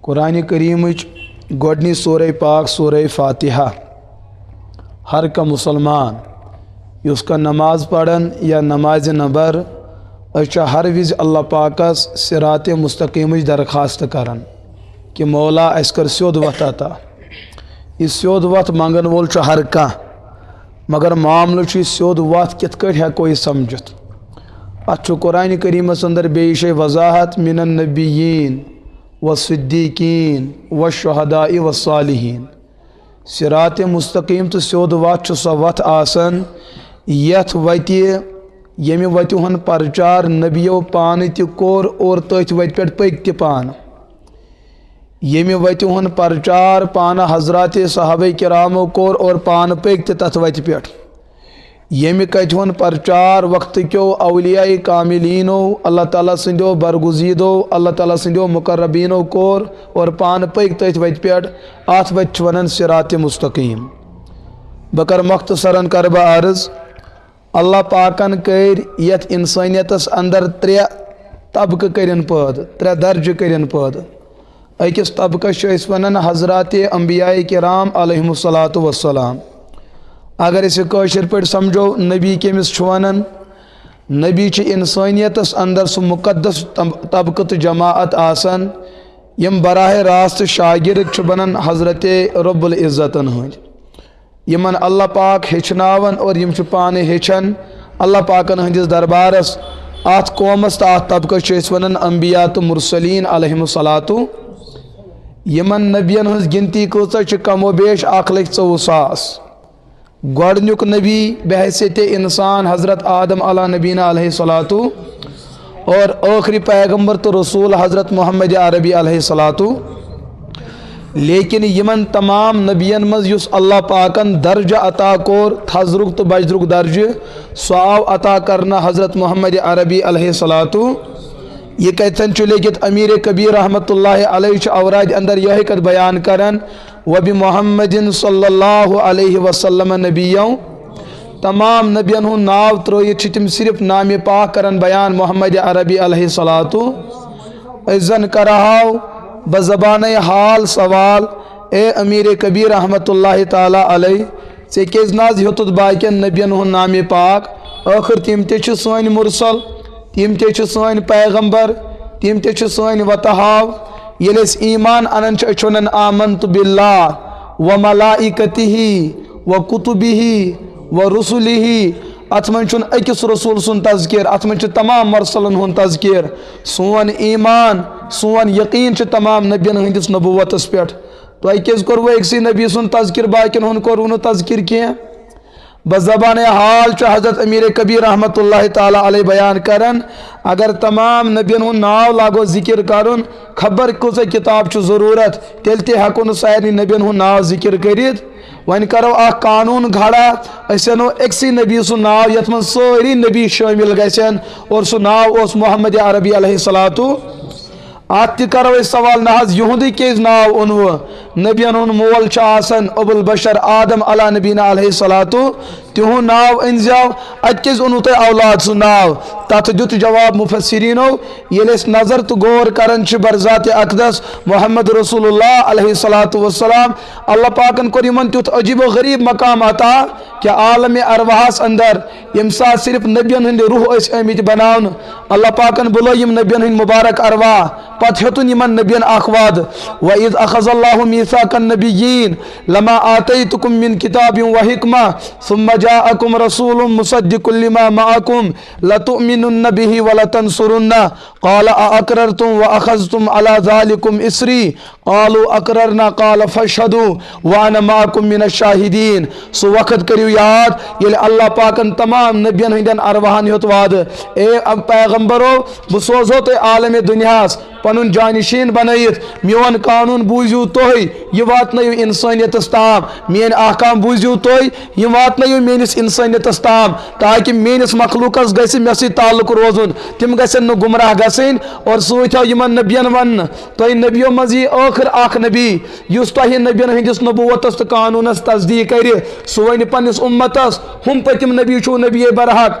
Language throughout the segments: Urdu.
قرآن کریمچ گۄڈنی سورہ پاک سورہ فاتحہ ہر کا مسلمان اس کا نماز پڑھن یا نماز نبر ہر وز اللہ پاکس صراط مستقیمچ درخواست کران کہ مولا اس کر سیود وتھ عطا یہ سیود وتھ منگن وول ہر کانٛہہ مگر معاملہ یہ سیود وتھ کت کٹ ہیکو یہ سمجھت ات قرآن کریمس اندر بیش وضاحت من النبیین والصدیقین والشہداء والصالحین صراط مستقیم تو سیود وتھ سو وتھ آسان یت وتہ یمہ وتہ ہن پرچار نبیو پانہ تہ کور اور تتھ وتہ پہ پک تہ پان یمہ وتہ ہن پرچار پانہ حضرات صحابہ کرامو کور اور پان پک تہ تتھ وتہ پہ یمہ کتہ ہن پرچار وقت کیو اولیاء کاملینو اللہ تعالیٰ سندو برگزیدو اللہ تعالیٰ سندو مقربینو کور اور پان پک تتھ وتہ پہ ات وتہ ونان صراط مستقیم بکر مختصراً کر بہ عرض اللہ پاکن کر یت انسانیتس اندر ترے طبقہ کرن پید ترے درجہ کرن پید اکس طبقس ونان حضرات انبیاء کرام علیہم الصلاۃ والسلام اگر اس کاشر پہ سمجھو نبی کمس ونان نبی انسانیتس اندر سہ مقدس طبقہ تو جماعت آسان یم براہ راست شاگرد بنان حضرت رب العزتن ہند یمن اللہ پاک ہچناون اور یم پانے ہچن اللہ پاکن ہندس دربارس ات قومس تو ات طبقس ونان انبیاء تو مرسلین علیہم الصلاۃ یمن نبین ہز گنتی کۭژاہ کم و بیش 1,24,000 گۄڈنیُک نبی بحیثیت انسان حضرت آدم علیٰ نبینا علیہ الصلاۃ اور آخری پیغمبر تو رسول حضرت محمد عربی علیہ الصلاۃ لیکن یمن تمام نبین مز یس اللہ پاکن درجہ عطا کور تھزرک تو بجرک درجہ سو آو عطا کرنا حضرت محمد عربی علیہ الصلاۃ یہ کتن لیکت امیر کبیر رحمۃ اللہ علیہ اوراد اندر یہ کت بیان کرن وبمحمد صلی اللہ علیہ وسلم نبیوں تمام نبین ہن ناو ترٲیِتھ تم صرف نام پاک کرن بیان محمد عربی علیہ الصلاۃ اذن کرہاو بزبان حال سوال اے امیر کبیر رحمۃ اللہ تعالی علیہ ژے کیٛازِ نہ حظ ہیوٚتُتھ باقین نبین ہُنٛد نام پاک ٲخر تِم تہِ چھِ سٲنۍ مُرسل تِم تہِ چھِ سٲنۍ پیغمبر تِم تہِ چھِ سٲنۍ وتہاو ییٚلہِ أسۍ ایمان انان چھِ أسۍ وَنان آمنت باللہ وملائکتہ وکتبہ ورسلہ ات من چھُنہٕ أکِس رسول سُنٛد تذکیر ات من چھُ تمام مرسلن ہُنٛد تذکیر سون ایمان سون یقین چھُ تمام نبین ہندس نبوتس پہ تۄہہِ کیٛازِ کوٚروٕ أکسٕے نبی سُنٛد تذکیر باقین ہُنٛد کوٚروٕ نہٕ تذکیر کینٛہہ بزبان حال حضرت امیر کبیر رحمۃ اللہ تعالی علیہ بیان کرن اگر تمام نبین ہُنٛد ناو لاگو ذکر کرن خبر کۭژاہ کتاب چھُ ضروٗرت تیٚلہِ تہِ ہٮ۪کو نہٕ سارنٕے نبین ہُنٛد ناو ذکر کٔرِتھ وۄنۍ کرو اکھ قانوٗن کھڑا أسۍ انو أکسٕے نبی سُنٛد ناو یتھ منٛز سٲری نبی شٲمِل گژھن اور سُہ ناو اوس محمد عربی علیہ الصلاۃ ات تہِ کرو أسۍ سوال نہ حظ یہُنٛدٕے کیٛازِ ناو اوٚنوٕ نبین ہُنٛد مول چھُ آسان ابو البشر آدم علیٰ نبینا علیہ الصلاۃ تِہُنٛد ناو أنزیو اتہِ کیٛازِ اوٚنوٕ تۄہہِ اولاد سُنٛد ناو تتھ دیُت جواب مفسریٖنو ییٚلہِ أسۍ نظر تہٕ غور کران چھِ برذات اقدس محمد رسول اللہ علیہ الصلاۃ والسلام اللہ پاکن کوٚر یِمن تیُتھ عجیب و غریب مقام عطا کہ عالم ارواحس اندر ییٚمہِ ساتہٕ صرف نبین ہٕنٛدۍ روح ٲسۍ آمٕتۍ بناونہٕ اللہ پاکن بُلٲے یِم نبین ہٕنٛدۍ مبارک ارواح پتہٕ ہیوٚتُن یِمن نبین اکھ وعدٕ وَإِذْ أَخَذَ اللَّهُ مِيثَاقَ النَّبِيِّينَ لَمَا آتَيْتُكُم مِّن كِتَابٍ وَحِكْمَةٍ ثُمَّ جَاءَكُمْ رَسُولٌ مُصَدِّقٌ لِّمَا مَعَكُمْ لَتُؤْمِنُنَّ بِهِ وَلَتَنصُرُنَّهُ قَالَ أَأَقْرَرْتُمْ وَأَخَذْتُمْ عَلَى ذَلِكُمْ إِصْرِي قالوا أقررنا قال فاشهدوا وأنا معكم من الشاهدين سو وقت کریو یاد ییٚلہِ اللہ پاکن تمام نبین ہندین ارواحن ہیوٚت وعدٕ اے پیغمبرو بہٕ سوزہو تۄہہِ عالمِ دُنیاہس پنُن جانشین بنٲیِتھ میون قانوٗن بوٗزِو تُہۍ یہِ واتنٲیِو انسٲنیتس تام میٲنۍ احکام بوٗزِو تُہۍ یِم واتنٲیِو میٲنِس انسٲنیتس تام تاکہِ میٲنِس مخلوٗقس گژھِ مےٚ سۭتۍ تعلق روزُن تِم گژھن نہٕ گمراہ گژھٕنۍ اور سۭتۍ آو یِمن نبین وننہٕ تۄہہِ نبیو منٛز یی ٲخر اکھ نبی یُس تۄہہِ نبین ہٕنٛدِس نبوتس تہٕ قانوٗنس تصدیٖق کرِ سُہ ونہِ پننِس اُمتس ہُم پٔتِم نبی چھُو نبی برحق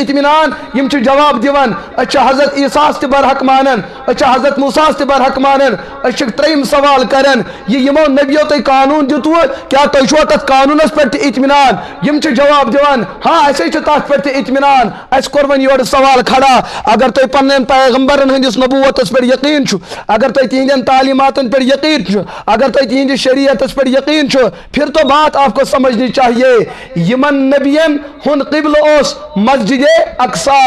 اطمینان یم چھ جواب دیوان اچھا حضرت عیسیٰ تہ برحق مانن اچھا حضرت موسیٰ تہ برحق مانن اچھا تریم سوال کرن یہ یمو نبیو تہ قانون دیتو کیا تہ چھو تت قانونس پہ اطمینان یم چھ جواب دیوان ہاں اسے چھ تت پہ اطمینان اس کور ون یور سوال کھڑا اگر تہ پنن پیغمبرن ہندس نبوتس پہ یقین چھ اگر تہ تہندین تعلیماتن پہ یقین چھ اگر تہ تہندی شریعتس پہ یقین چھ پھر تو بات آپ کو سمجھنی چاہیے یمن نبیین ہن قبل اس مسجد اقصا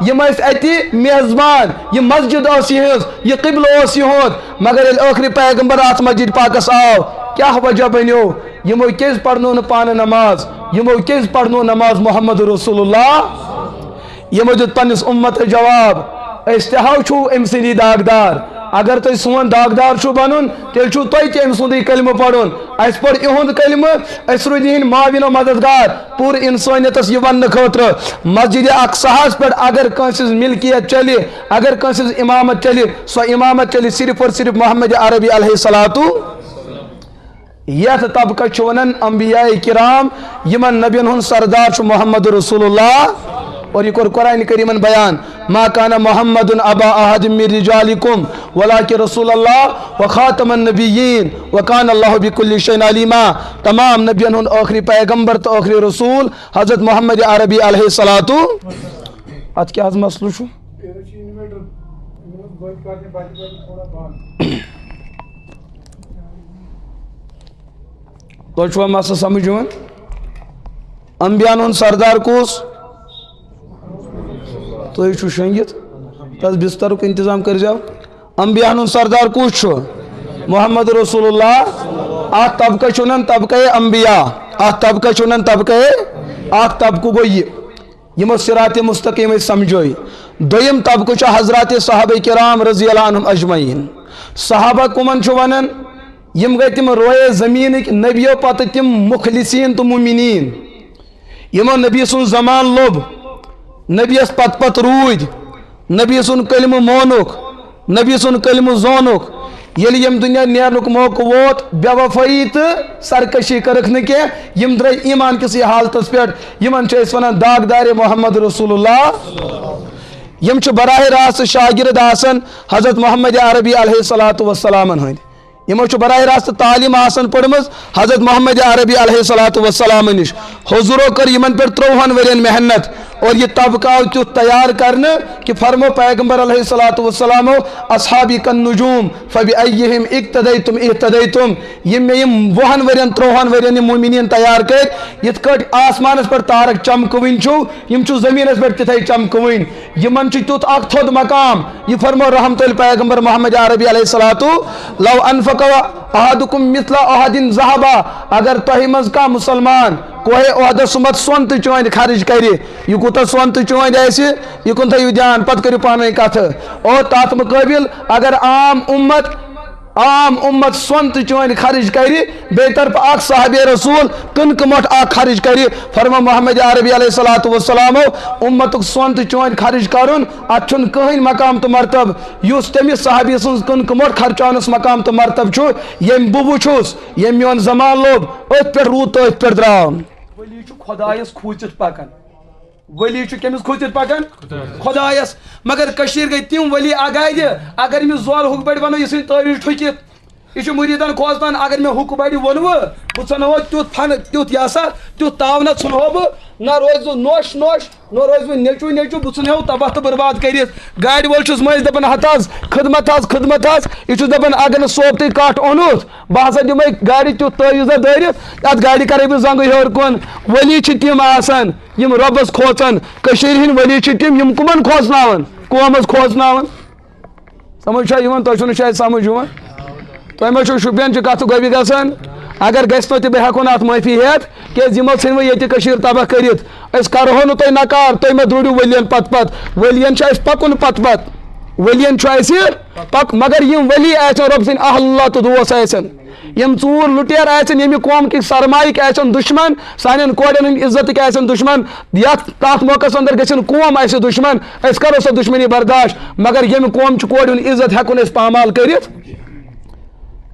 یم اتی میزبان یہ مسجد اس یہز یہ قبل اس یہود مگر آخری پیغمبر ات مسجد پاکس آو کیا وجہ بنیو یمو کیز پڑھنو نہ پانہ نماز یمو کیز پڑھنو نماز محمد رسول اللہ یمو دیت پنس امت جواب استحاو چھو ام سندی داغدار اگر تھی سون داغدار چھو بنن تیل چھو تھی تہ ام سندی کلمہ پڑھن اس پر اہند کلمہ اس روزین معاون و مددگار پور انسانیتس یہ ون خاطر مسجد اقصاہس پر اگر کنس ملکیت چلی اگر کنس امامت چلی سو امامت چلی صرف اور صرف محمد عربی علیہ الصلوۃ یت طبقہ چھ ونان انبیاء کرام یمن نبین ہن سردار چھ محمد رسول اللہ اور یہ قرآن کریم بیان ما کان محمد ابا احد من رجالکم ولکن رسول اللہ وخاتم النبیین وکان اللہ بکل شیء علیما تمام نبیان ہن آخری پیغمبر تو آخری رسول حضرت محمد عربی علیہ الصلوۃ ات کیا مسئلہ چھو تو چھو مسئلہ سمجھون انبیاء ہن سردار کوس تو یہ شنگت تس بستر کو انتظام کر جاؤ انبیاء ہن سردار کس محمد رسول اللہ ات طبقہ چنن طبقہ انبیاء ات طبقہ چنن طبقہ ات طبقہ گو یہ صراط مستقیم سمجھوئی دویم طبقہ چھ حضرات صحابہ کرام رضی اللہ عنہم اجمعین صحابہ کمن چھ ونن یم گئی تم روئے زمین نبیو پتہ تم مخلصین تو مومنین یمو نبی سن زمان لوب نبی اس پت پت رود نبی سن کلمہ مونک نبی سن کلمہ زونک یل یم دنیا نیرنک موقع ووت بے وفائی تو سرکشی کرک نہ یم درے ایمان کسی حالتس پہ یمن چھ ونان داغدار محمد رسول اللہ یم چھ براہ راست شاگرد آسن حضرت محمد عربی علیہ الصلوۃ والسلام ہند یمو چھ براہ راست تعلیم آسن پڑمز حضرت محمد عربی علیہ الصلوۃ والسلام نش حضورو کر یمن پر 30 ورین محنت اور یہ طبقہ تیت تیار کرنا کہ فرمو پیغمبر علیہ الصلوۃ والسلام اصحابی کن نجوم فبأیہم اقتدیتم اہتدیتم یم 20 ورین 30 ورین مومنین تیار کر یت کٹ آسمانس پر تارک چمکوین چھو یم چھو زمینس پر تتھے چمکوین یمن چھ تیت اک تھود مقام یہ فرمو رحمت پیغمبر محمد عربی علیہ الصلوۃ لو انفق احدکم مثل احد ذهبا اگر تہ مز کا مسلمان کوہ عہدہ سمت سون تو چوند خرچ کری یہ کوتا سون تو چوند ایسے یہ کن تھیو دھیان پت کرو پانے کت اور تات مقابل اگر عام امت سون تو چوند خرچ کری بے طرف اک صحابی رسول کن کمٹ اک خرچ کری فرما محمد عربی علیہ الصلوۃ والسلام امتک سون تو چوند خرچ کرن اتھن کہین مقام تو مرتب یس تمس صحابی سن کن کمٹ خرچانس مقام تو مرتب چھو یم بو چھس یم میون زمان لوب ات پہ روت تو ات پہ درام ولی چھ خدایس کھوچت پکان ولی چھ کمس کھوچت پکان خدایس مگر کشیر گئی تم ولی آگائی اگر میں زور حک بڑ ونو یہ تعویذ ٹھکت یہ مریدن کھوژان اگر میں حک بڑ ونو بہ ژھنو تیت فن تیت یہ سا تیت تاونہ ژھنو بہ نہ روز نوش نوش نہ روز نیچو نیچو بہ ژھنو تباہ تو برباد کرت گاڑی وول چھس مز دپان ہت خدمت خدمت یہ چھس دپان اگر صوب تھی کٹ اونت بہ ہسا دمے گاڑی تیت تعویذہ دٲرِتھ ات گاڑی کرے بہ زنگ ہیور کن ولی چھ تم آسان یم رۄبس کھوژان کشیر ہند ولی چھ تم یم کمن کھوژناون قومس کھوژناون سمجھ چھا یوان تۄہہِ چھو نہٕ شاید سمجھ یوان تۄہہِ ما چھو شُپین چہ کتھ گوبی گژھان اگر گژھِ نہٕ تہِ بہٕ ہٮ۪کو نہٕ اتھ معٲفی ہٮ۪تھ کیازِ یِمو ژھٕنوٕ ییٚتہِ کٔشیٖر تباہ کٔرِتھ أسۍ کرہو نہٕ تۄہہِ نکار تُہۍ مہ دروٗرِو ؤلین پتہٕ پتہٕ ؤلین چھُ اَسہِ پکُن پتہٕ پتہٕ ؤلین چھُ اَسہِ پک مگر یِم ؤلی آسن رۄب سٕنٛدۍ اللہ تہٕ دوس آسن یم ژوٗر لُٹیر آسن ییٚمہِ قومکِس سرمایِک آسن دُشمن سانٮ۪ن کورٮ۪ن ہٕنٛدۍ عزتٕکۍ آسن دُشمن یتھ تتھ موقعس اندر گژھن قوم آسہِ دُشمن أسۍ کرو سۄ دُشمنی برداشت مگر ییٚمہِ قومچہِ کورِ ہُنٛد عزت ہٮ۪کو نہٕ أسۍ پامال کٔرِتھ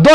2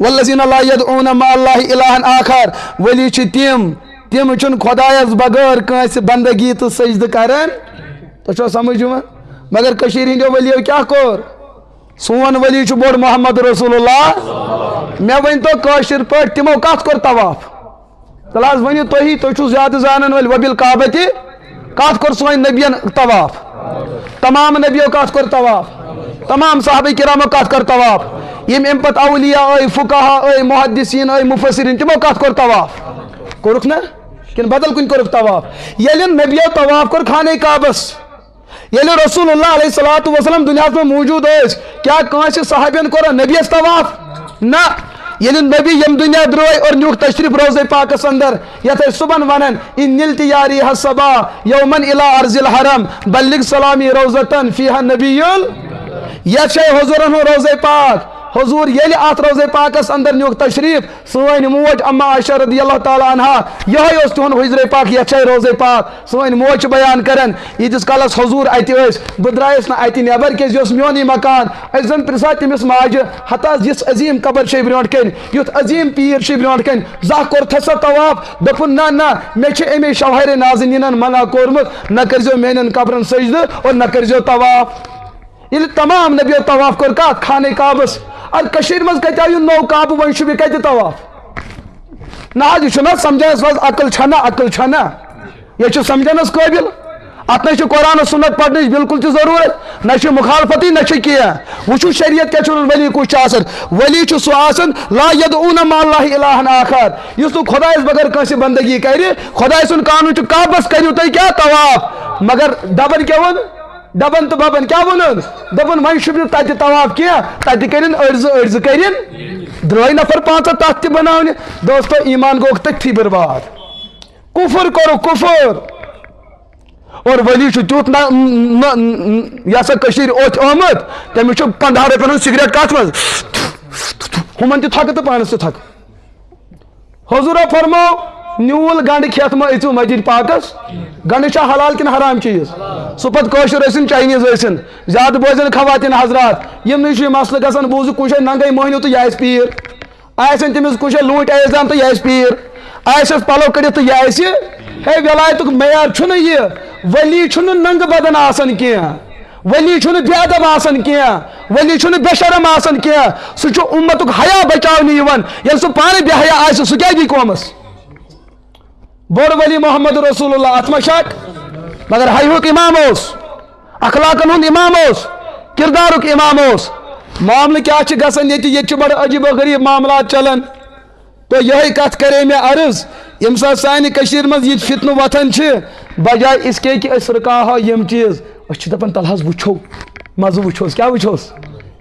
والذین لا یدعون مع اللہ الہا آخر ولی چھ تم چھن خدایس بغیر کانس بندگی تو سجدہ کران تو سمجھ مگر کشیر ہندو ولیو کیا کور سون ولی چھ بوڑ محمد رسول اللہ میں ون تو کاشر پٹ تمو کت کور طواف تلاز ونیو تھی تھی زیادہ زانن ول وبل کعبہ کت کور سون نبین طواف تمام نبیو کت کور طواف تمام صحابہ کرامو کت کر طواف یم ام پت اولیاء اے فقہا اے محدثین اے مفسرین تمو کت کور طواف کورک نا کن بدل کن کورک طواف یلن نبیو طواف کور خانہ کعبس یل رسول اللہ علیہ الصلوۃ والسلام دنیا میں موجود اس کیا کانس صحابین کور نبیس طواف نہ یل نبی یم دنیا دروی اور نیوک تشریف روزہ پاکس اندر یت صبح ونن ان نلت یاری حسبا یومن الی ارض الحرم بلغ سلامی روزتن فیہا نبی یہ چھے حضورن ہو روزہ پاک حضور یل ات روزہ پاکس اندر نیوک تشریف سوین موج اما عائشہ رضی اللہ تعالی عنہا یہ اس تہن حضور پاک یہ چھے روزہ پاک سوین موج بیان کرن یتس کالس حضور ات بدرائس نہ ات نیبر کیس یہ میونی مکان اس زن پرسا تمس ماج ہتا جس عظیم قبر چھ برونٹ کن یت عظیم پیر چھ برونٹ کن زہ کور تھسا طواف دپن نہ مے چھ امی شوہر نازنینن منع کورمت نہ کرزو میانن قبرن سجدہ اور نہ کرزو طواف یہ تمام نبیو طواف کر کت خانہ کعبس اور کشیر مز کت آو نو کعبہ ون شب کت طواف نہ یہ سمجھنس مز عقل چھنا یہ سمجھنس قابل ات نہ قرآن و سنت پڑھنچ بالکل تہ ضرورت نہ مخالفتی نہ کی وچو شریعت کیا ولی کس ولی سہ آسن لا یدعون مع اللہ الہا آخر اس تو خدایس بغیر کنس بندگی کر خدای سن قانون کعبس کرو تھی کیا طواف مگر دبن کیا ون دبن تو ببن کیا ون دپن ون شب تت طواف کی تت کرن ارز کرن درائے نفر پانچ تت تہ بناون دوستو ایمان گو تھی برباد کفر کرو کفر اور ولی تیت یہ سا اوت آمد تمس 15 رۄپین سگریٹ کت مز ہمن تہ تھک تو پانس تہ تھک حضور فرمو نیول گنڈ کھیت ما اژو مسجد پاکس گنڈ چھ حلال کن حرام چیز سہ پتہ کٲشُر ٲسِن چائنیز ٲسِن زیادٕ بوزن خواتین حضرات یم نش مسلہٕ گژھان بوزو کُنہِ جایہِ ننگے مہنیو تو یہ پیٖر آسن تٔمِس کُنہِ جایہِ لوٗٹۍ ایزان تو یہ پیٖر آسٮ۪س پلو کٔڑِتھ تو یہ ہے ولایتُک معیار چھُنہٕ یہِ ولی چھُنہٕ ننگہٕ بدن آسان کینٛہہ ولی چھُنہٕ بے ادب آسان کینٛہہ ولی چھُنہٕ بے شرم آسان کینٛہہ سُہ چھُ اُمتُک حیا بچاونہٕ یِوان ییٚلہِ سُہ پانہٕ بے حیا آسہِ سُہ کیٛاہ دی قومس بوڑ ولی محمد رسول اللہ ات ما شک مگر حیُک امام اوس اخلاقن ہُنٛد امام اوس کردارُک امام اوس معاملہٕ کیٛاہ چھِ گژھان ییٚتہِ چھِ بڑٕ عجیب و غریب معاملات چلان تو یہ کت کرے میں عرض یم سات سانہ کشیر مز یہ فتنہ وتھان بجائے اس کے کہ اس رکاہو یم چیز اس دپان تل حظ وچھو مزہ وچھوس کیا وچھوس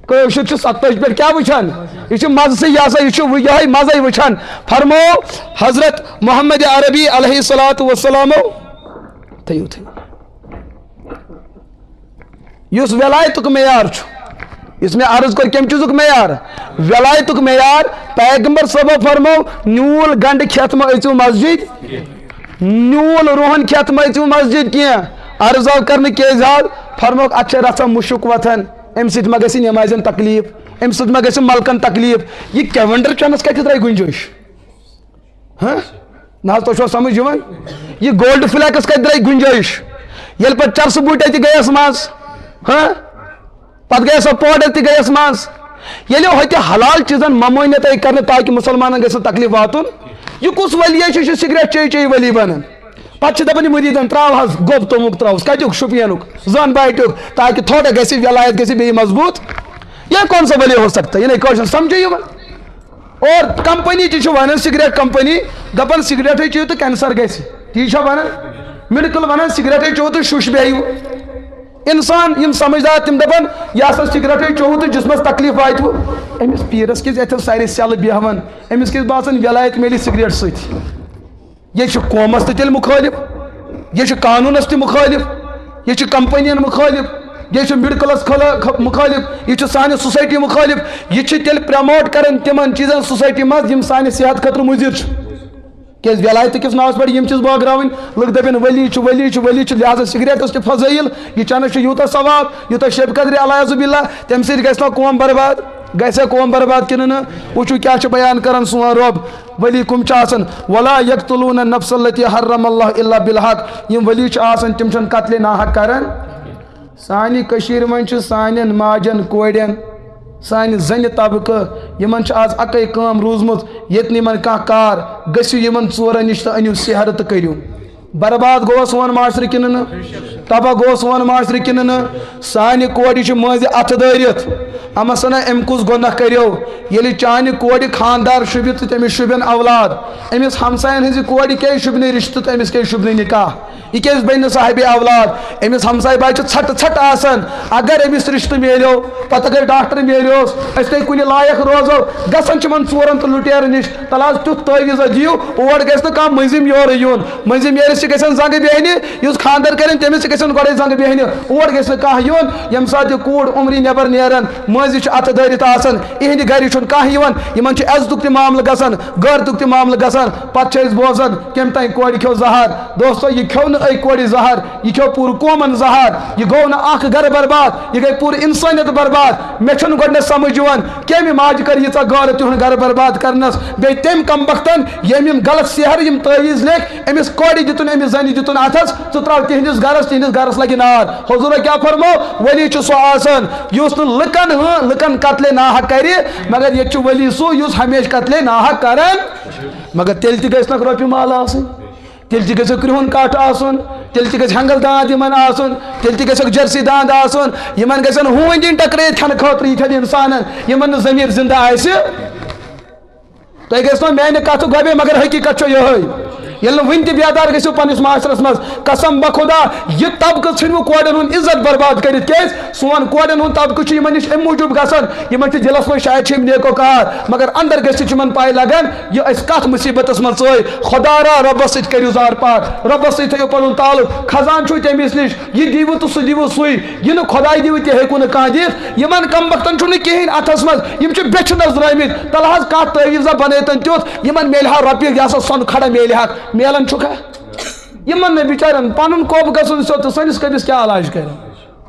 کٲشُر 27 پہ کیا وچھان یہ مزہ سے یہ سا یہ مزے وچھان فرمو حضرت محمد عربی علیہ الصلوۃ والسلام تھیو اس ولایتک معیار اس میں عرض کر کم چیزک معیار ولایتک معیار پیغمبر صاحب فرمو نیول گنڈ کھیت ما اژو مسجد نیول روہن کھیت ما اژو مسجد کی عرض آو کرنے کے اظہار فرمو اچھا رژھا مشک وتھن ام سۭتۍ ما گژھِ نمازن تکلیف ام سۭتۍ ما گژھِ ملکن تکلیف یہ کیونڈر چنس کتہِ درٛاے گنجٲیش ہاں نہ تو چھو سمجھ یوان یہ گولڈ فلیکس کتہِ درٛاے گنجٲیش ییٚلہِ پتہٕ چرسہٕ بوٗٹۍ اَتہِ گٔیَس منٛز ہاں پتہ گئی سو پاؤڈر تہ گیس مز ییٚلہِ ہوتہِ حلال چیزن ممٲنیت آئی کرنے تاکہ مسلمانن گژھِ تکلیف واتُن یہ کس ولی یہ سگریٹ چے چے ولی بنان پتہ دپان مریدن تراو حظ گوب تومُک تراوس کتیُک شوپینُک زن باٹیُک تاکہ تھوڑا گژھِ ولایت گژھِ بیٚیہِ مضبوط یہ کون سا ولی ہو سکتا ہے یہ نہیں کوشش سمجھے یِوان اور کمپنی تہ چھِ ونان سگریٹ کمپنی دپان سگریٹے چیٚیِو تہٕ کینسر گژھِ تی چھا ونان میڈیکل ونان سگریٹے چیٚیِو تہٕ شُش بیہیو انسان یم سمجھدار تم دپان یہ سا سگریٹے چیٚو تہٕ جسمس تکلیف واتو امس پیرس کز اتن سارے سیل بیہوان امس کز باسان ولایت میلی سگریٹ ست یہ قومس تیل مخالف یہ قانونس تہ مخالف یہ کمپنین مخالف یہ میڈیکلس مخالف یہ سانہ سوسائٹی مخالف یہ تیل پرموٹ کران تمن چیزن سوسائٹی مز یم سانہ صحت خاطر مضر کیاز ولایت کس ناوس پہ یم چیز باگراون لوگ دپن ولی ولی لہذا سگریٹس تہ فضائل یہ چنس یوتہ ثواب یوتہ شب قدر العیاذ باللہ تمہ سۭتۍ گژھِ نا قوم برباد گژھِ قوم برباد کِنہٕ نہٕ وٕچھو کیٛاہ چھُ بیان کران سون رۄب ولی کُم چھِ آسان ولا یقتلون النفس التي حرم الله الا بالحق یِم ولی چھِ آسان تِم چھِنہٕ قتلِ ناحق کران سانہِ کٔشیٖرِ منٛز چھِ سانٮ۪ن ماجٮ۪ن کورٮ۪ن سانہِ زنہِ طبقہٕ یِمن چھِ آز اَکٕے کٲم روٗزمٕژ ییٚتہِ نہٕ یِمن کانٛہہ کار گٔژھِو یِمن ژورن نِش تہٕ أنِو سیہرٕ تہٕ کٔرِو برباد گوٚوا سون معاشرٕ کِنہٕ نہٕ تباہ گوٚو سون معاشرٕ کِنہٕ نہٕ سانہِ کورِ چھِ مٲنٛزِ اَتھٕ دٲرِتھ اَما سنا أمۍ کُس گۄناہ کٔرِو ییٚلہِ چانہِ کورِ خاندار شوٗبہِ تہٕ تٔمِس شوٗبٮ۪ن اولاد أمِس ہمساین ہٕنٛزِ کورِ کیٛازِ شوٗبہِ نہٕ رِشتہٕ تہٕ أمِس کیٛازِ شوٗبہِ نہٕ نِکاح یہِ کیٛازِ بنہِ نہٕ صاحبِ اولاد أمِس ہمساے باے چھِ ژھٹہٕ ژھٹہٕ آسان اگر أمِس رِشتہٕ میلیو پتہٕ اگر ڈاکٹر میلیوس أسۍ تۄہہِ کُنہِ لایق روزو گژھان چھِ یِمن ژورن تہٕ لُٹیرن نِش تل حظ تیُتھ تٲویٖزا دِیِو اور گژھِ نہٕ کانٛہہ مٔنٛزِم یورٕ یُن مٔنٛزِم یٲرِس چھِ گژھان زنٛگہٕ بیٚہنہِ یُس خانٛدر کرن تٔمِس چھِ گژھان گۄڈے زنٛگہٕ بیٚہنہِ اور گژھِ نہٕ کانٛہہ یُن ییٚمہِ ساتہٕ یہِ کوٗر عمرِ نٮ۪بر نیران مٲنٛزِ چھِ اَتھٕ دٲرِتھ آسان یِہنٛدِ گرِ چھُنہٕ کانٛہہ یِوان یِمن چھُ عزتُک تہِ معاملہٕ گژھان غٲرتُک تہِ معاملہٕ گژھان پتہٕ چھِ أسۍ بوزان کٔمۍ تانۍ کورِ کھیوٚو زہر دوستو یہِ کھیوٚو نہٕ أکۍ کورِ زہر یہِ کھیوٚو پوٗرٕ قومن زہر یہِ گوٚو نہٕ اکھ گرٕ برباد یہِ گٔے پوٗرٕ اِنسٲنیت برباد مےٚ چھُنہٕ گۄڈٕنیتھ سمجھ یِوان کٔمہِ ماجہِ کٔر ییٖژاہ غٲرٕ تِہُنٛد گرٕ برباد کرنس بیٚیہِ تٔمۍ کم بختن ییٚمۍ یِم غلط سیہرٕ یِم تٲویٖز لیکھۍ أمِس کورِ دِتُن أمِس زنہِ دِتُن اَتھس ژٕ تراو تِہنٛدِس گرس لگہِ نار حضوٗرا کیٛاہ فرمو ؤلی چھُ سُہ آسان یُس نہٕ لُکن قتلِ ناحق کرِ مگر ییٚتہِ چھُ ؤلی سُہ یُس ہمیشہٕ قتلِ ناحق کران مگر تیٚلہِ تہِ گژھِ نکھ رۄپیہِ مال آسٕنۍ تیٚلہِ تہِ گژھِ کرٛہُن کٹھ آسُن تیٚلہِ تہِ گژھِ ہنگل داند یِمن آسُن تیٚلہِ تہِ گژھکھ جرسی داند آسُن یِمن گژھن ہوٗنۍ دِنۍ ٹکرٲیِتھ کھٮ۪نہٕ خٲطرٕ یِتھٮ۪ن اِنسانن یِمن نہٕ ضمیٖر زنٛدٕ آسہِ تۄہہِ گژھنو میانہِ کتھٕ گۄبے مگر حقیٖقت چھو یِہوے ییٚلہِ نہٕ وُنہِ تہِ بیدار گٔژھِو پننِس معاشرس منٛز قسم بخدا یہِ طبقہٕ ژھٕنوٕ کورٮ۪ن ہُنٛد عزت برباد کٔرِتھ کیٛازِ سون کورٮ۪ن ہُنٛد طبقہٕ چھُ یِمن نِش اَمہِ موٗجوٗب گژھان یِمن چھِ دِلس منٛز شاید چھِ یِم نیکوکار مگر اندر گٔژھِتھ چھِ یِمن پاے لگان یہِ أسۍ کتھ مُصیبتس منٛز ژٲے خۄدا را رۄبس سۭتۍ کٔرِو زار پار رۄبس سۭتۍ تھٲیِو پنُن تعلق خزان چھُو تٔمِس نِش یہِ دِیِوٕ تہٕ سُہ دِیِوٕ سُے یہِ نہٕ خۄداے دِوٕ تہِ ہیٚکوٕ نہٕ کانٛہہ دِتھ یِمن کم بختن چھُنہٕ کِہینۍ اتھس منٛز یِم چھِ بیٚچھِ نظرٲمٕتۍ تل حظ کانٛہہ تٲویٖزا بنٲیتن تیُتھ یِمن میلہِ ہا رۄپیہِ یہِ ہسا سۄنہٕ کھڑا میلہِ ہاکھ میلان چھُکھا یِمن نہٕ بِچارٮ۪ن پنُن کوپ گژھُن سیوٚد تہٕ سٲنِس کٔبِس کیٛاہ علاج کرن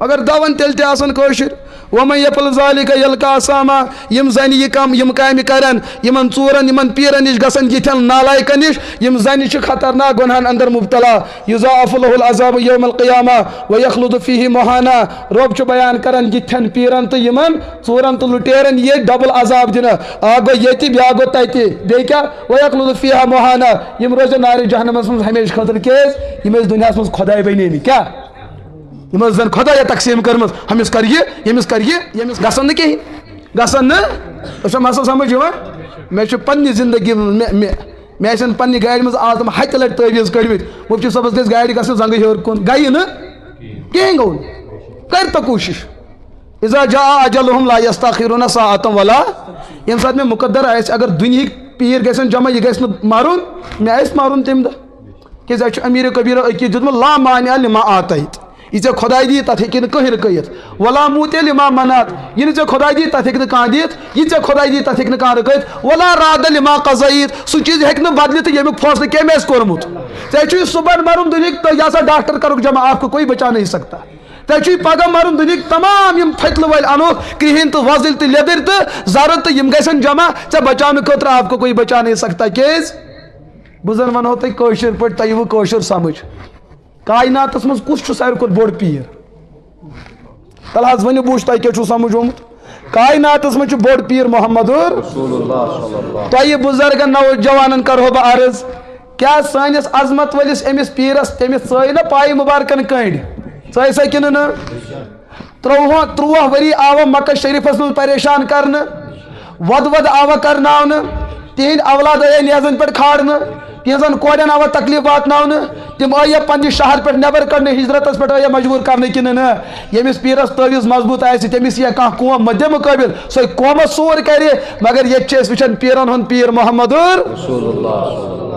اگر دون تیٚلہِ تہِ آسان کٲشِر وۄنۍ یپل ذالِکَ یلقا اساما یِم زنہِ یِم کامہِ کرن یِمن ژورن یِمن پیٖرن نِش گژھن یِتھٮ۪ن نالایکن نِش یِم زنہِ چھِ خطرناک گۄنہن اندر مبتلا یضاعف لہُ العذاب یوم القیامہ ویخلد فیہ مہانا رۄب چھُ بیان کران یِتھٮ۪ن پیٖرن تہٕ یِمن ژورن تہٕ لُٹیرن ییٚتہِ ڈبل عذاب دِنہٕ اکھ گوٚو ییٚتہِ بیاکھ گوٚو تتہِ بیٚیہِ کیٛاہ ویخلد فیہا مہانا یِم روزن نارِ جہنمس منٛز ہمیشہٕ خٲطرٕ کیٛازِ یِم ٲسۍ دُنیاہس منٛز خۄداے بنیمٕتۍ کیٛاہ یِم ٲسۍ زن خۄدایا تقسیٖم کٔرمٕژ ہُمِس کر یہِ ییٚمِس کر یہِ ییٚمِس گژھن نہٕ کِہینۍ گژھن نہٕ تۄہہِ چھو مسل سمجھ یِوان مےٚ چھُ پننہِ زندگی منٛز مےٚ آسن پننہِ گاڑِ منٛز آز تِم ہتہِ لٹہِ تٲویٖز کٔڑمٕتۍ مُفتی صٲبس گژھِ گاڑِ گژھٕنۍ زنٛگہٕ ہیوٚر کُن گٔیہِ نہٕ کِہینۍ گوٚو نہٕ کر تو کوٗشش اذا جاء اجلهم لا يستاخرون ساعة ولا ییٚمہِ ساتہٕ مےٚ مُقدر آسہِ اگر دُنہِکۍ پیٖر گژھن جمع یہِ گژھِ نہٕ مارُن مےٚ آسہِ مارُن تمہِ دۄہ کیٛازِ اَسہِ چھُ امیٖرِ کبیٖرا عقیٖد دیُتمُت لا مانع لما آتیت یہِ ژےٚ خۄداے دی تتھ ہیٚکہِ نہٕ کٕہٕنۍ رُکٲیِتھ ولا موٗتہِ لما منات یہِ نہٕ ژےٚ خۄداے دی تتھ ہیٚکہِ نہٕ کانٛہہ دِتھ یہِ ژےٚ خۄداے دی تتھ ہیٚکہِ نہٕ کانٛہہ رُکٲیِتھ ولا راد لما قضیت سُہ چیٖز ہیٚکہِ نہٕ بدلِتھ ییٚمیُک فٲصلہٕ کٔمۍ آسہِ کوٚرمُت ژےٚ چھُے صُبحن مرُن دُنہِکۍ تہٕ یہِ ہسا ڈاکٹر کرُکھ جمع آپ کو کوئی بچا نہیں سکتا ژےٚ چھُے پگہہ مرُن دُنہِکۍ تمام یِم پھٔتلہٕ وٲلۍ انوکھ کرٛہِنۍ تہٕ وۄزٕلۍ تہٕ لیٚدٕرۍ تہٕ زرٕد تہٕ یِم گژھن جمع ژےٚ بچاونہٕ خٲطرٕ آپ کو کوئی بچا نہیں سکتا کیٛازِ بہٕ زن ونہو تۄہہِ کٲشِر پٲٹھۍ تۄہہِ یِوٕ کٲشُر سمجھ کایناتس منٛز کُس چھُ ساروی کھۄتہٕ بوٚڑ پیٖر تل حظ ؤنِو بہٕ وٕچھِ تۄہہِ کیٛاہ چھُو سمجھ آمُت کایناتس منٛز چھُ بوٚڑ پیٖر محمد تۄہہِ بُزرگن نوجوانن کرہو بہٕ عرض کیٛاہ سٲنِس عظمت وٲلِس أمِس پیٖرس تٔمِس ژٲے نا پایہِ مُبارکن کٔنڈۍ ژٲے سا کِنہٕ نہٕ 13 ؤری آوا مکہ شریفس منٛز پریشان کرنہٕ ود آوا کرناونہٕ تِہنٛدۍ اولاد آیے نیزن پٮ۪ٹھ کھارنہٕ تِہنٛزن کورٮ۪ن آوا تکلیٖف واتناونہٕ تِم آیے پننہِ شہر پٮ۪ٹھ نٮ۪بر کڑنہٕ ہجرتس پٮ۪ٹھ آیے مجبوٗر کرنہٕ کِنہٕ نہٕ ییٚمِس پیٖرس تٲویٖز مضبوٗط آسہِ تٔمِس ییہِ کانٛہہ قوم مدِ مُقٲبِل سۄے قومس ژوٗر کرِ مگر ییٚتہِ چھِ أسۍ وٕچھان پیٖرن ہُنٛد پیٖر محمد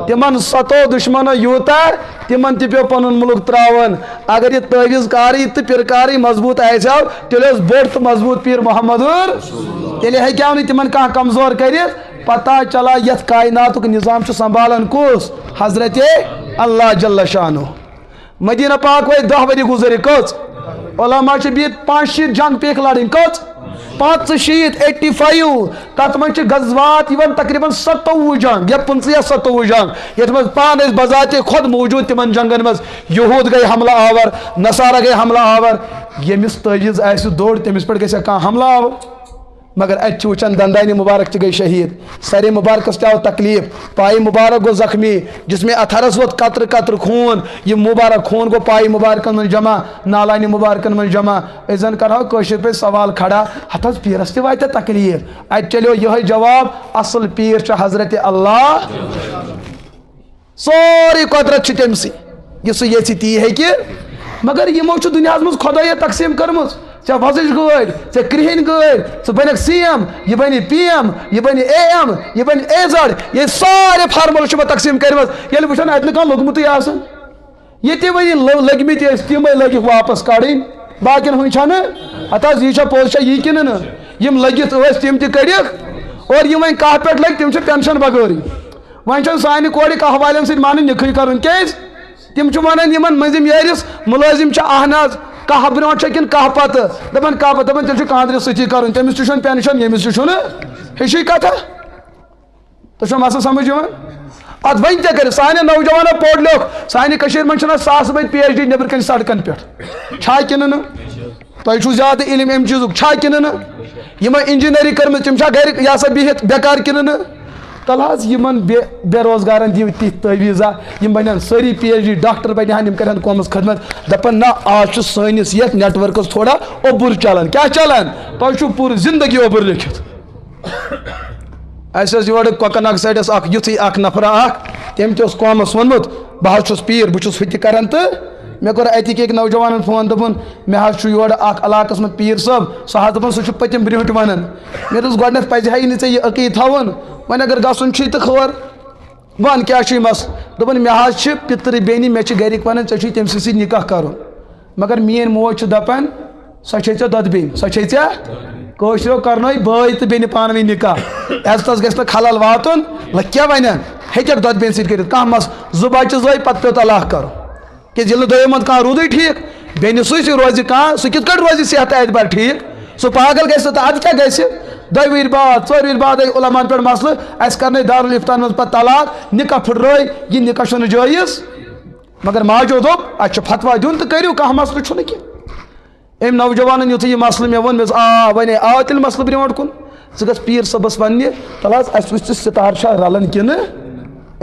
تِمن ستو دُشمنو یوٗتاہ تِمن تہِ پیوٚو پنُن مُلک تراوُن اگر یہِ تٲویٖز کارٕے تہٕ پِرکارٕے مضبوٗط آسہِ ہاو تیٚلہِ اوس بوٚڑ تہٕ مضبوٗط پیٖر محمد تیٚلہِ ہیٚکہِ ہاو نہٕ تِمن کانٛہہ کمزور کٔرِتھ پتہ چلا یتھ کایناتُک نظام چھُ سنبھالان کُس حضرت اللہ جل شانہ مدینہ پاک وٲتۍ 10 ؤری گُزٲرِتھ کٔژ علما چھِ بِہِتھ 5 شیٖت جنگ پیٚکھ لڑٕنۍ کٔژ 85 تات من غزوات یوان تقریباً 27 جنگ یا 50 یا 27 جنگ یت من پان بذات خود موجود تمن جنگن مز یہود گئی حملہ آور نصارہ گئی حملہ آور یمس تجیز آسہ دوڑ تمس پہ گھس کھانا حملہ آور مگر ات وچان دندانی مبارک گئی شہید سر مبارکس تہ آو تکلیف پائی مبارک گو زخمی جس میں اتھرس ووت قطر قطر خون یہ مبارک خون گو پائی مبارکن من جمع نالانی مبارکن من جمع زن کرو کوشر پہ سوال کھڑا ہتس پیرس تہ واتہ تکلیف ات چلو یہ جواب اصل پیر چھ حضرت اللہ سوری قدرت تم سی یہ سہ یژھِ تی ہیکہ مگر یمو چھ دنیا مز خدایا تقسیم کرمز ژے وزش گٲڑۍ ژے کرٛہِنۍ گٲڑۍ ژٕ بنکھ سی ایم یہ بنہِ پی ایم یہ بنہِ اے ایم یہ بنہِ اے زڈ یہ سارے فارمولہ چھِ تقسیم کٔرمٕژ ییٚلہِ وٕچھان اَتہِ نہٕ کانٛہہ لوٚگمُتٕے آسان ییٚتہِ وۄنۍ لٔگمٕتۍ ٲسۍ تِمے لٔگِکھ واپس کڑٕنۍ باقین ہُنٛد چھنہٕ ہتہٕ حظ یہِ چھا پوٚز چھا یی کِنہٕ نہٕ یِم لٔگِتھ ٲسۍ تِم تہِ کٔڑِکھ اور یِم وۄنۍ کاہ پٮ۪ٹھ لٔگۍ تِم چھِ ٹٮ۪نشن بغٲرٕے وۄنۍ چھنہٕ سانہِ کورِ کاہ والٮ۪ن سۭتۍ مانٕنۍ نِکھٕے کَرُن کیٛازِ تِم چھِ وَنان یِمن مٔنٛزِم یٲرِس مُلٲزِم چھِ اہن حظ کاہ برونٛٹھ چھا کِنہٕ کاہ پتہٕ دپان کاہ پتہٕ دپان تیٚلہِ چھُ کانٛدرِ سۭتی کَرُن تٔمِس تہِ چھُنہٕ پٮ۪نشن ییٚمِس تہِ چھُنہٕ ہِشی کتھا تۄہہِ چھُوا مسلہٕ سمجھ یِوان اتھ وۄنۍ تہِ کٔرِتھ سانٮ۪ن نوجوانو پوٚر لیوٚکھ سانہِ کٔشیٖرِ منٛز چھِنہٕ ساسہٕ بٔدۍ پی ایچ ڈی نیٚبرٕ کَنۍ سڑکن پٮ۪ٹھ چھا کِنہٕ نہٕ تۄہہِ چھُو زیادٕ علم اَمہِ چیٖزُک چھا کِنہٕ نہٕ یِمو انجیٖنٔرِنٛگ کٔرمٕژ تِم چھا گرِ یہ سا بِہِتھ بیکار کِنہٕ نہٕ تل حظ یِمن بے روزگارن دِیو تِتھۍ تٲویٖزا یِم بنن سٲری پی ایچ ڈی ڈاکٹر بنہِ ہن یِم کرن قومس خدمت دپن نہ آز چھُ سٲنِس یتھ نیٹ ورکس تھوڑا اوٚبُر چلان کیاہ چلان تۄہہِ چھُو پوٗرٕ زندگی اوٚبُر لیکھِتھ اَسہِ ٲس یورٕ کۄکرناگ سایڈس اکھ یُتھُے اکھ نفرا اکھ تٔمۍ تہِ اوس قومس ووٚنمُت بہٕ حظ چھُس پیٖر بہٕ چھُس ہُہ تہِ کران تہٕ مےٚ کوٚر اَتِکۍ أکۍ نوجوانن فون دوٚپُن مےٚ حظ چھُ یورٕ اکھ علاقس منٛز پیٖر صٲب سُہ حظ دوٚپُن سُہ چھُ پٔتِم برٛونٛٹھ ونان مےٚ دوٚپُس گۄڈٕنٮ۪تھ پزِ ہاے نہٕ ژےٚ یہِ عقیٖد تھاوُن وۄنۍ اگر گژھُن چھُے تہٕ خٲر وَن کیٛاہ چھُے مسلہٕ دوٚپُن مےٚ حظ چھِ پِترِ بیٚنہِ مےٚ چھِ گرِکۍ ونان ژےٚ چھُے تٔمۍ سٕے سۭتۍ نِکاح کرُن مگر میٲنۍ موج چھِ دپان سۄ چھے ژےٚ دۄدٕ بیٚنہِ سۄ چھے ژےٚ کٲشریو کرنٲے بٲے تہٕ بیٚنہِ پانہٕ ؤنۍ نِکاح عزتس گژھِ نہٕ خلل واتُن لکھ کیٛاہ ونن ہیٚککھ دۄدٕ بیٚنہِ سۭتۍ کٔرِتھ کانٛہہ مسلہٕ 2 بچہٕ زٲے پتہٕ پیوٚو طلاق کرُن کیٛازِ ییٚلہِ نہٕ دوٚیِمن کانٛہہ روٗدٕے ٹھیٖک بیٚنہِ سۭتۍ روزِ کانٛہہ سُہ کِتھ کٔٹھۍ روزِ صحت اعتبار ٹھیٖک سُہ پاگل گژھِ تہٕ اَدٕ کیٛاہ گژھِ 2 ؤری بعد 4 ؤری بعد آیہِ عُلماہن پٮ۪ٹھ مسلہٕ اَسہِ کرنٲے دارالفتاہن منٛز پتہٕ طلاق نِکاح پھٕٹرٲے یہِ نِکاح چھُنہٕ جٲیز مگر ماجو دوٚپ اَسہِ چھُ فتوا دیُن تہٕ کٔرِو کانٛہہ مسلہٕ چھُنہٕ کینٛہہ أمۍ نوجوانن یُتھُے یہِ مسلہٕ مےٚ ووٚن مےٚ دوٚپُس وۄنۍ آو تیٚلہِ مسلہٕ برونٛٹھ کُن ژٕ گژھ پیٖر صٲبس وننہِ تل حظ اَسہِ وٕچھ ژٕ سِتار چھا رلان کِنہٕ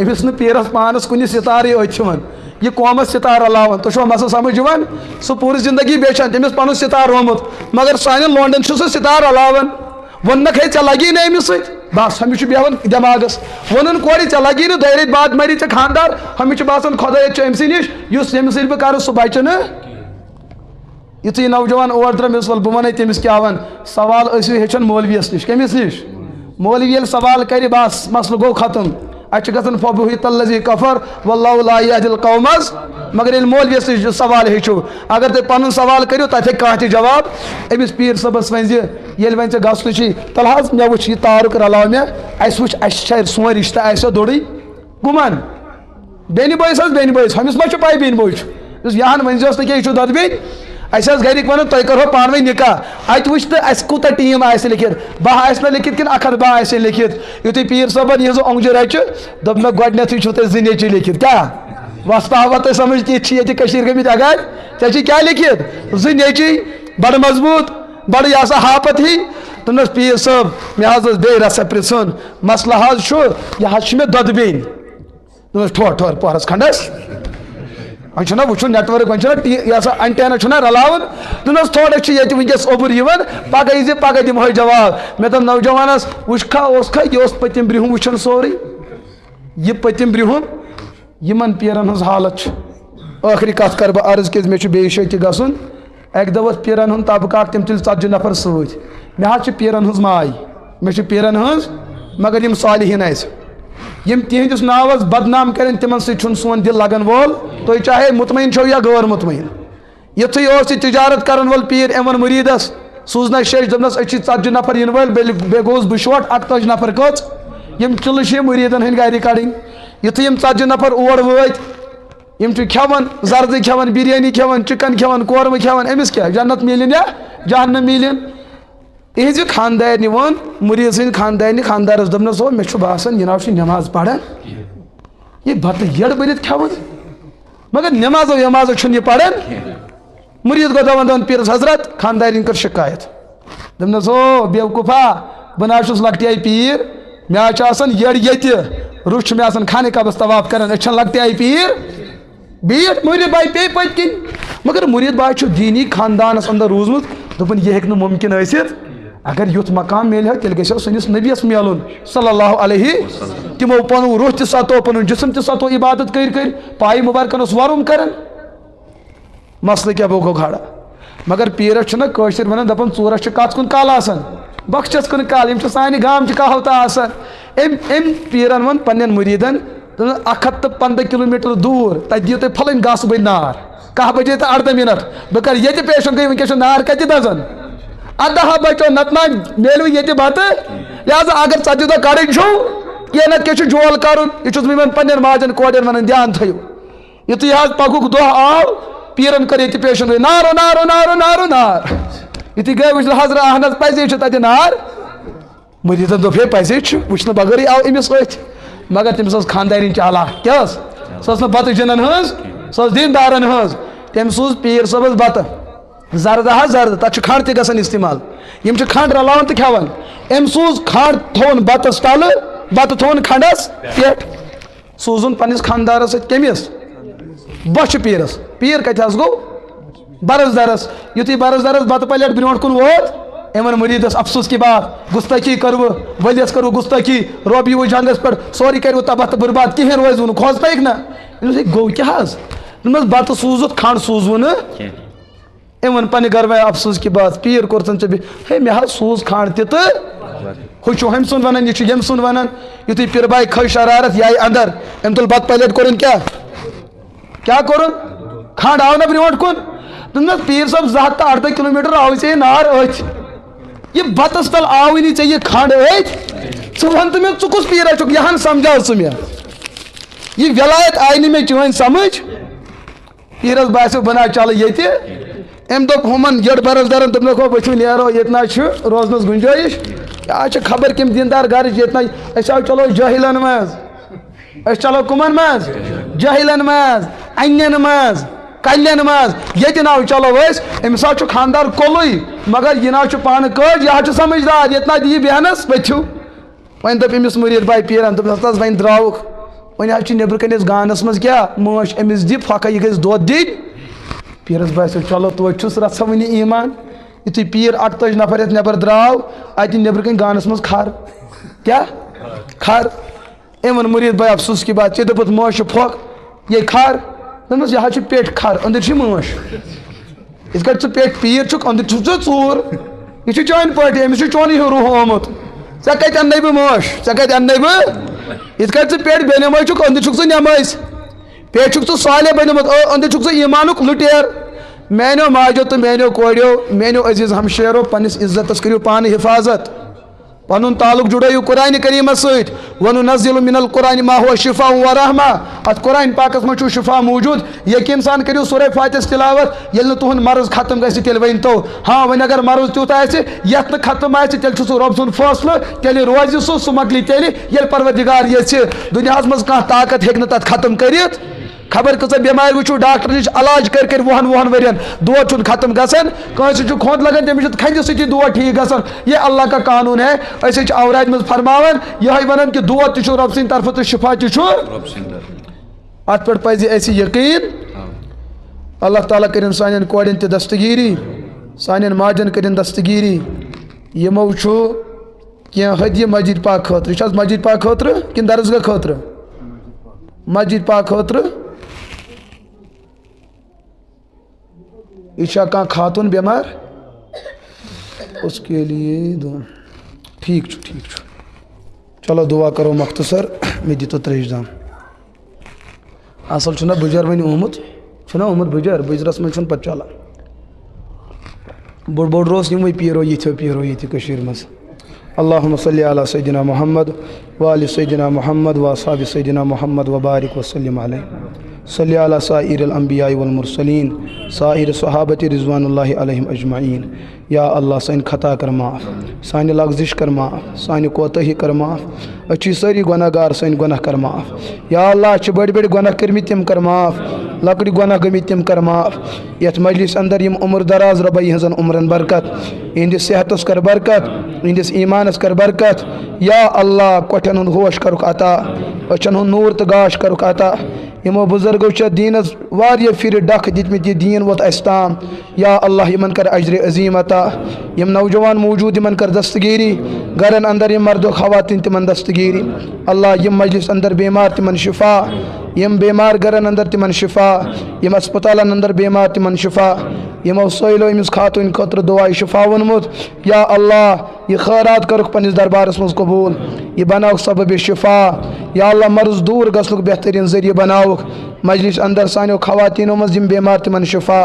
أمِس نہٕ پیٖرس پانس کُنہِ سِتارٕے أتھۍ یِوان یہ قومس ستار رلاوان تۄہہِ چھُوا مسلہٕ سمجھ یِوان سُہ پوٗرٕ زندگی بیچھان تٔمِس پنُن سِتار روومُت مگر سانٮ۪ن لونڈن چھُ سُہ سِتار رلاوان ووٚننکھ ہے ژےٚ لگی نہٕ أمِس سۭتۍ بس ہُمِس چھُ بیٚہوان دٮ۪ماغس ووٚنُن کورِ ژےٚ لگی نہٕ 2 رٮ۪تۍ بعد مری ژےٚ خانٛدار ہُمِس چھُ باسان خۄدایا چھُ أمۍ سٕے نِش یُس ییٚمِس سۭتۍ بہٕ کرٕ سُہ بچہِ نہٕ یُتھُے یہِ نوجوان اور درٛاو مےٚ دوٚپُس وَلہٕ بہٕ وَنَے تٔمِس کیٛاہ وَن سوال ٲسِو ہیٚچھان مولوِیَس نِش کٔمِس نِش مولوی ییٚلہِ سوال کرِ بس مسلہٕ گوٚو ختم اَتہِ چھُ گژھان فبہت الذی کفر واللہ لا یہدی القوم مگر ییٚلہِ مولوِیَس نِش سوال ہیٚچھِو اگر تُہۍ پنُن سوال کٔرِو تتھ ہیٚکہِ کانٛہہ تہِ جواب أمِس پیٖر صٲبس ؤنۍ زِ ییٚلہِ وۄنۍ ژےٚ گژھنٕے چھُے تل حظ مےٚ وٕچھ یہِ تارُک رلاو مےٚ اَسہِ وٕچھ اَسہِ چھا سون رِشتہٕ آسیا دوٚرٕے کٕمن بیٚنہِ بٲیِس حظ بیٚنہِ بٲیِس ہُمِس ما چھُ پاے بیٚنہِ بوے چھُ یہِ ہن ؤنۍزِہوس نہٕ کینٛہہ یہِ چھُ دۄدٕ بیٚنہِ اَسہِ ٲس گرِکۍ ونان تۄہہِ کرہو پانہٕ ؤنۍ نِکاح اَتہِ وٕچھ تہٕ اَسہِ کوٗتاہ ٹیٖم آسہِ لیکھِتھ 10 آسہِ نہ لیکھِتھ کِنہٕ 100 آسہِ لیکھِتھ یُتھُے پیٖر صٲبن یِہٕنٛز اونٛگجہِ رچہِ دوٚپ مےٚ گۄڈٕنیتھٕے چھُو تۄہہِ 2 نیٚچِوۍ لیکھِتھ کیٛاہ وۄستہٕ آوا تۄہہِ سمجھ تِتھۍ چھِ ییٚتہِ کٔشیٖرِ گٔمٕتۍ اگاد ژےٚ چھِ کیٛاہ لیکھِتھ 2 نیٚچِوۍ بڑٕ مضبوٗط بڑٕ یہِ ہسا ہاپت ہی دوٚپنس پیٖر صٲب مےٚ حظ ٲس بیٚیہِ رژھا پرژھُن مسلہٕ حظ چھُ یہِ حظ چھِ مےٚ دۄدٕ بیٚنہِ دوٚپمس ٹھوہر پۄہرس کھنٛڈس وۄنۍ چھُنہ وٕچھُن نیٹؤرک وۄنۍ چھُنہ یہِ ہسا انٹینا چھُنہ رلاوُن دوٚپنس تھوڑا چھُ ییٚتہِ وٕنکیٚس اوٚبُر یِوان پگہہ یی زِ پگہہ دِمہوے جواب مےٚ دوٚپ نوجوانس وٕچھکھا اوسکھا یہِ اوس پٔتِم برٛونٛہم وٕچھان سورُے یہِ پٔتِم برٛونٛہم یِمن پیرن ہٕنٛز حالت چھِ ٲخری کتھ کرٕ بہٕ عرض کیٛازِ مےٚ چھُ بیٚیہِ جایہِ تہِ گژھُن اکہِ دۄہ اوس پیرن ہُنٛد طبقہٕ اکھ تِم تُلۍ 40 نفر سۭتۍ مےٚ حظ چھِ پیرن ہٕنٛز ماے مےٚ چھِ پیرن ہٕنٛز مگر یِم صالحیٖن آسہِ یِم تِہنٛدِس ناوس بدنام کرن تِمن سۭتۍ چھُنہٕ سون دل لگن وول تُہۍ چاہے مطمعین چھو یا غٲر مطمعین یُتھُے اوس یہِ تجارت کرن وول پیٖر أمۍ ووٚن مُریٖدس سوٗزنس شیٚش دوٚپنس أسۍ چھِ 40 نفر یِنہٕ وٲلۍ بیٚیہِ گوٚوُس بہٕ شوٹ 48 نفر کٔژ یِم چِلہٕ چھِ یِم مُریٖدن ہٕنٛدۍ گرِ کڑٕنۍ یُتھُے یِم 40 نفر اور وٲتۍ یِم چھِ کھٮ۪وان زردٕ کھٮ۪وان بریانی کھٮ۪وان چِکن کھٮ۪وان قورمہٕ کھٮ۪وان أمِس کیٛاہ جنت میلن یا جہنم میلن یہذ خاندار ون مرید سند خاندارس دپنس ہو مے باسان یہ نا نماز پران یہ بتہ یڑ بنت کھیون مگر نمازو ومازو یہ پران مرید گو دپان پیرس حضرت خاندارین کر شکایت دپنس ہو بیوقوفا بہ نا چھس لکٹے پیر مے آسان یڑ یہ روش مے آسان خانہ کعبس طواف کران اچھا لکٹے پیر بیٹھ مرید بائی پے پت کن مگر مرید بائی دینی خاندانس اندر روزمت دپن یہ ہیکہ ممکن ٲسِتھ اگر یُتھ مقام میلہِ ہا تیٚلہِ گژھِ ہا سٲنِس نبیَس میلُن صلی اللہ علیہ تِمو پنُن روح تہِ سَتو پنُن جسم تہِ سَتو عبادت کٔرۍ کٔرۍ پایہِ مُبارکن اوس وَرُم کران مسلہٕ کیٛاہ گوٚو کھڑا مگر پیرس چھِنہ کٲشِر وَنان دَپان ژوٗرس چھِ کَژ کُن کَل آسان بخشس کُن کَل یِم چھِ سانہِ گامچہِ کہاوتہ آسان أمۍ پیرن ووٚن پننٮ۪ن مُریٖدن 115 کِلوٗمیٖٹر دوٗر تَتہِ دِیِو تُہۍ پھلٲنۍ گاسہٕ بٔنۍ نار 1 بجے تہٕ 18 مِنٹ بہٕ کَرٕ ییٚتہِ پیشن گٔے وٕنکٮ۪س چھُ نار کَتہِ دَزان 10 بچو نتنا میلو یہ بتہ لہذا اگر 40 دہ کڑن چھو کی نت کی جول کرن یہ پنن ماجن کورین ون دھیان تھو یتھے حظ پکک دہ آو پیرن کر یہ پیشن گئی نارو نارو نارو نارو نار یتھے گئی وچ حضرت احمد پزے تتہ نار مریدن دپ ہے پزے وچن بغیر آو امس ات مگر تمس خاندارین چالا کیا سس بتہ جنن ہز سس دیندارن ہز تم سوز پیر صبس بتہ زرد زرد تک کھنڈ تہ گژھان استعمال یم کھنڈ رلاون تہ کھیوان ام سوز کھنڈ تھون بتس تل بتہ تھون کھنڈس پٮ۪ٹھ سوزن پنس خاندارس ست کمس بچھ پیرس پیر کتہ حظ گو برس درس یتھے برس درس بتہ پلیٹ برونٹ کن ووت امن مریدس افسوس کی بات گستاخی کرو ولس کرو گستاخی روب یہ جنگس پہ سوری کرو تباہ تو برباد کہین روز کھوز پک نا گو کیا حظ بتہ سوزت کھنڈ سوزو نا امن پنہ گھر میں افسوس کی بات پیر کورتن ژے ہے مے حظ سوز کھنڈ تہ ہو ہم سن ونان یہ یم سن ونان یتھے پیر بائی کھج شرارت یہ اندر ام تل بت پلیٹ کورن کیا کورن کھنڈ آو نا برونٹ کن دپنس پیر صاحب 218 کلومیٹر آو ژے نار ات یہ بتس تل آوی نہیں ژے یہ کھنڈ ات ژٕ ون تہ مے ژٕ کس پیر چھُکھ یہن سمجھاو ژٕ مے یہ ولایت آئی نہٕ مے چٲنۍ سمجھ پیرس باسیو بنا چل یتہِ ام دپ ہمن یڑ برس درن دپنس بچو نیرو یتنا روزنس گنجائش آج خبر کم دیندار گھر یتنا اس آو چلو جاہلن مز اس چلو کمن مز جاہلن مز انین مز کلین مز یہ ناو چلو اس امس خاندار کولوئی مگر یہ ناو پان کج یہ سمجھدار یتنا دی بیہنس پتھو ون دپ امس مرید بائی پیران دپس ون دراوک ون نبر کنس گانس مز کیا موش امس دی پھکہ یہ گژھِ دۄد دِنۍ پیرس باسیو چلو توتہِ چھُس رژھا وٕنہِ ایمان یُتھُے پیٖر 48 نفر یتھ نٮ۪بر درٛاو اتہِ نٮ۪برٕ کنۍ گانس منٛز کھر کیٛاہ کھر یِمن مُریٖد باے افسوس کی بات ژےٚ دوٚپُتھ مٲنٛچھ چھِ پھۄکھ یے کھر دوٚپمس یہِ حظ چھِ پیٚٹھ کھر أنٛدٕرۍ چھِ مٲنٛچھ یِتھ کٲٹھۍ ژٕ پیٚٹھ پیٖر چھُکھ أنٛدٕرۍ چھُکھ ژٕ ژوٗر یہِ چھُ چانہِ پٲٹھی أمِس چھُ چونُے ہیوٗ روح آمُت ژےٚ کتہِ اَننَے بہٕ مٲنٛچھ ژےٚ کتہِ اَننَے بہٕ یِتھ کٲٹھۍ ژٕ پیٚٹھ بے نٮ۪مٲز چھُکھ أنٛدٕرۍ چھُکھ ژٕ نٮ۪مٲزۍ پیٚٹھ چھُکھ ژٕ صالح بنیومُت أنٛدٕرۍ چھُکھ ژٕ ایٖمانُک لُٹیر میانو ماجو تو میانو کوڑیو میانو عزیز ہمشیرو پنس عزتس کریو پان حفاظت پنن تعلق جڑیو قرآن کریم ست وننزل من القرآن ما هو شفاء و رحمہ ات قرآن پاکس من شفا موجود یقین سان کریو سورہ فاتحہ تلاوت یل تہد مرض ختم گژھِ تیل ون تو ہاں ون اگر مرض تیوت آسہِ یتھ نہ ختم آسہِ تیل چھُ سُہ رۄب سُنٛد فٲصلہٕ تیٚلہِ روزِ سُہ مۄکلہِ تیٚلہِ ییٚلہِ پروردگار یژھِ دُنیاہس منٛز کانٛہہ طاقت ہیٚکہِ نہٕ تتھ ختم کٔرِتھ خبر کۭژاہ بٮ۪مارِ وٕچھو ڈاکٹر نِش علاج کٔرۍ وُہن ؤرین دود چھُنہٕ ختم گژھان کٲنٛسہِ چھُ کھۄد لگان تٔمِس چھُ کھنٛجہِ سۭتی دود ٹھیٖک گژھان یہ اللہ کا قانوٗن ہے أسۍ چھِ اوراد منٛز فرماوان یِہوٚے وَنان کہِ دود تہِ چھُ رۄب سٕنٛدِ طرفہٕ تہٕ شفا تہِ چھُ اتھ پٮ۪ٹھ پزِ اَسہِ یقیٖن اللہ تعالیٰ کٔرِنۍ سانٮ۪ن کورٮ۪ن تہِ دستگیٖری سانٮ۪ن ماجن کٔرِنۍ دستگیٖری یِمو چھُ کینٛہہ ہدیہِ مسجد پاک خٲطرٕ یہِ چھِ حظ مسجد پاک خٲطرٕ کِنہٕ درسگاہ خٲطرٕ مسجد پاک خٲطرٕ یہ کان خاتون بیمار اس کے لیے دعا ٹھیک چلو دعا کرو مختصر میں دیتو تریش دام اصل چھُنہ بُجر وۄنۍ آمُت چھُنہ آمُت بُجرس منٛز چھُنہٕ پتہٕ چلان بوٚڑ روس یِموٕے پیٖرو ییٚتہِ کٔشیٖرِ منٛز اللہُمہ صلی علی سیدنا محمد وآل سیدنا محمد واصحاب سیدنا محمد وبارک وسلم علیہ صلی علی سائر الانبیاء والمرسلین سائر صحابت رضوان اللہ علیہم اجمعین یا اللہ سان خطا کر معاف سانہ لغزش کر معاف سانہ کوتاہی کر معاف اچھی ساری گناہ گار سان گناہ کر معاف یا اللہ اچھ بڑی بڑی گناہ کرمت تم کر معاف لکڑی گناہ گمت تم کر معاف یت مجلس اندر یم عمر دراز ربا یہنزن عمرن برکت اہندس صحتس کر برکت اہندس ایمانس کر برکت یا اللہ کوٹھن ہند ہوش کرک عطا اچھن ہند نور تو گاش کرک عطا یمو بزرگو چھ دینس واریہ پھر ڈکھ دتمت یہ دین ووت اس تام یا اللہ یمن کر اجر عظیم عطا یم نوجوان موجود یمن کر دستگیری گرن اندر یم مرد و خواتین تمن دستگیری اللہ یم مجلس اندر بیمار تمن شفا یم بیمار گرن اندر تمن شفا یم اسپتالن اندر بیمار تمن شفا یمو سویلو امس خاتون خطر دعائے شفا ونمت یا اللہ یہ خیرات کرک پنس دربارس مز قبول یہ بناوک سبب شفا یا اللہ مرض دور گژھنک بہترین ذریعہ بناوک مجلس اندر سانو خواتینوں مز یم بیمار تمن شفا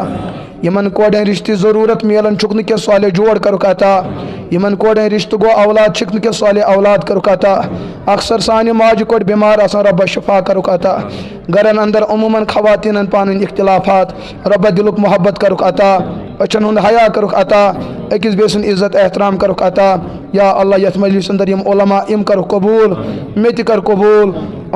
یمن کوڑن رشتہ ضرورت میلن چھک نہ کینٛہہ صالح جوڑ کرک عطا یمن کوڑن رشتہ گو اولاد چھک نہ کینٛہہ صالح اولاد کرک عطا اکثر سانہ ماجہ کوڑ بیمار آسان ربہ شفا کرک عطا گرن اندر عموماً خواتینن پانن اختلافات ربہ دلک محبت کرک عطا اچھن ہند حیا کرک عطا اکس بیٚیہِ سُنٛد عزت احترام کرک عطا یا اللہ یتھ مجلس اندر یم علماء یم کرک قبول مے تہِ کر قبول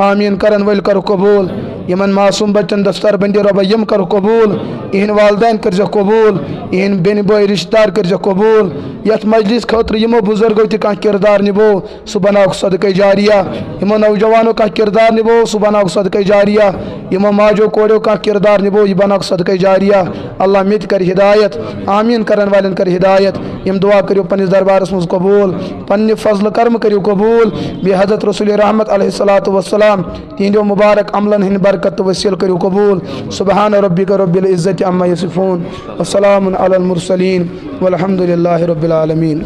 آمین کرن ول کرک قبول یمن معصوم بچن دستار بندی ربہ یم کرک قبول اہن والدین کرزہ قبول اہن بین بوئے رشتہ دار کرزہ قبول یتھ مجلس خاطر یمو بزرگو تہ کانٛہہ کردار نبو سہ بناوک صدقہ جاریہ یمو نوجوانو کانٛہہ کردار نبو سہ بناوک صدقہ جاریہ یمو ماجو کوڑیو کانٛہہ کردار نبو یہ بناوک صدقہ جاریہ اللہ مے تہِ کر ہدایت آمین کرن والن کر ہدایت یم دعا کریو پنس دربارس مز قبول پنہ فضل کرم کریو قبول بی حضرت رسول رحمت علیہ الصلوۃ والسلام تہندیو مبارک عملن ہند برکت وسیل کریو قبول سبحان ربک رب العزت عما یصفون وسلام علی المرسلین والحمد للہ رب العالمین.